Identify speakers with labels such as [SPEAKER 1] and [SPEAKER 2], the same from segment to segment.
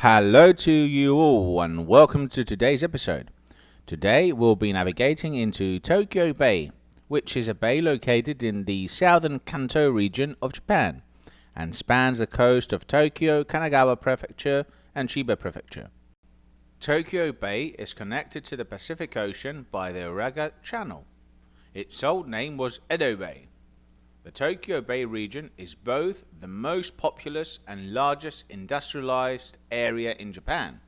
[SPEAKER 1] Hello to you all and welcome to today's episode. Today we'll be navigating into Tokyo Bay, which is a bay located in the southern Kanto region of Japan and spans the coast of Tokyo, Kanagawa Prefecture and Chiba Prefecture. Tokyo Bay is connected to the Pacific Ocean by the Uraga Channel. Its old name was Edo Bay. The Tokyo Bay region is both the most populous and largest industrialized area in Japan.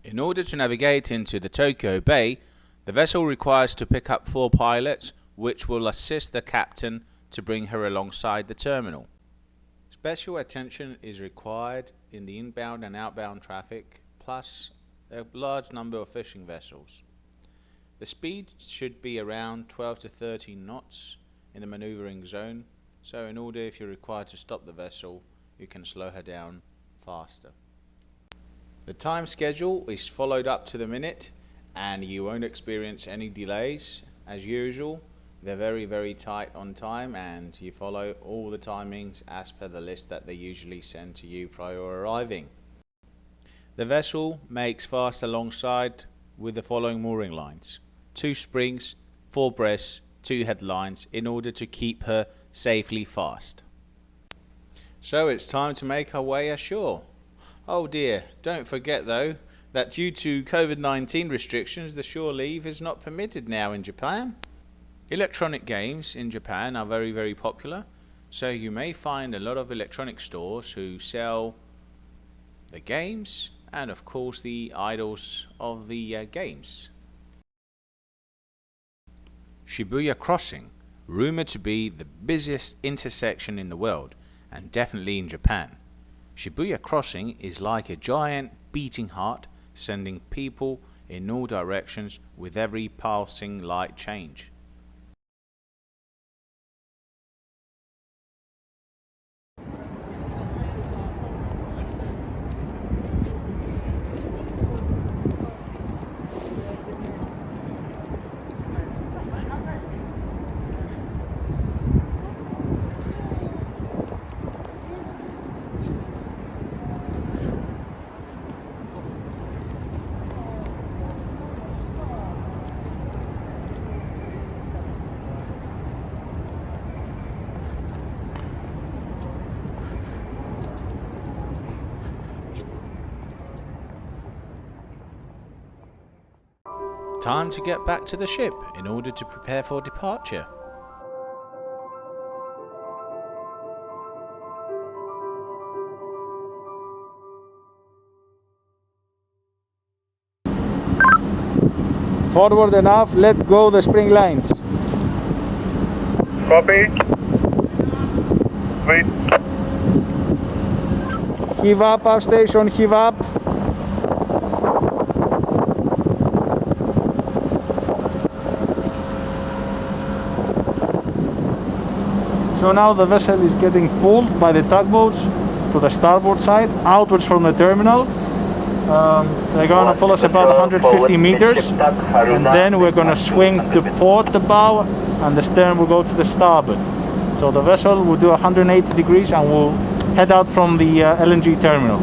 [SPEAKER 1] In order to navigate into the Tokyo Bay, the vessel requires to pick up 4 pilots, which will assist the captain to bring her alongside the terminal. Special attention is required in the inbound and outbound traffic, plus a large number of fishing vessels. The speed should be around 12 to 13 knots in the maneuvering zone, so in order if you're required to stop the vessel, you can slow her down faster. The time schedule is followed up to the minute and you won't experience any delays. As usual, they're very tight on time and you follow all the timings as per the list that they usually send to you prior arriving. The vessel makes fast alongside with the following mooring lines: 2 springs, 4 breasts, 2 headlines in order to keep her safely fast. So it's time to make our way ashore. Oh dear, don't forget though that due to COVID-19 restrictions, the Shoreleave is not permitted now in Japan. Electronic games in Japan are very popular, so you may find a lot of electronic stores who sell the games and of course the idols of the games. Shibuya Crossing, rumored to be the busiest intersection in the world, and definitely in Japan. Shibuya Crossing is like a giant beating heart, sending people in all directions with every passing light change. Time to get back to the ship in order to prepare for departure.
[SPEAKER 2] Forward enough, let go the spring lines.
[SPEAKER 3] Copy. Wait.
[SPEAKER 2] Heave up station, heave up. So now the vessel is getting pulled by the tugboats to the starboard side, outwards from the terminal. They're going to pull us about 150 meters, and then we're going to swing to port the bow, and the stern will go to the starboard. So the vessel will do 180 degrees and will head out from the LNG terminal.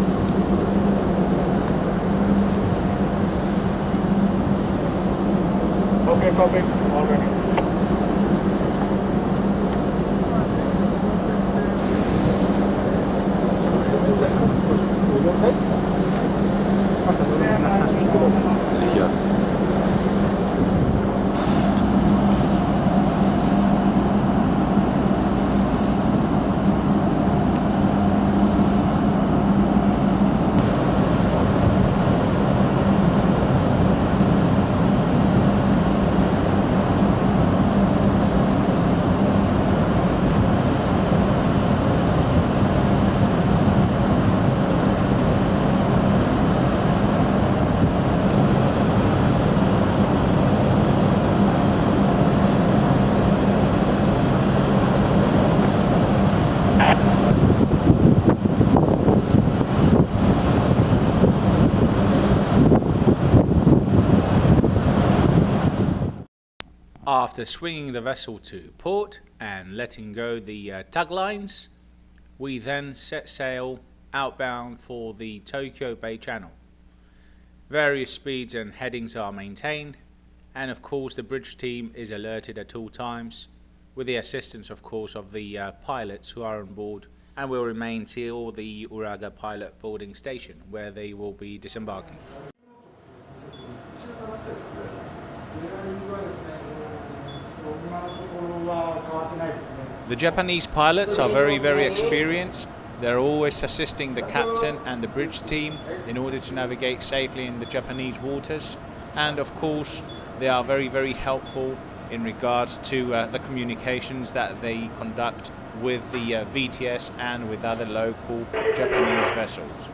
[SPEAKER 3] Okay, copy. Already.
[SPEAKER 1] After swinging the vessel to port and letting go the tug lines, we then set sail outbound for the Tokyo Bay Channel. Various speeds and headings are maintained, and of course the bridge team is alerted at all times, with the assistance of course of the pilots who are on board and will remain till the Uraga pilot boarding station where they will be disembarking. The Japanese pilots are very experienced. They're always assisting the captain and the bridge team in order to navigate safely in the Japanese waters, and of course they are very helpful in regards to the communications that they conduct with the VTS and with other local Japanese vessels.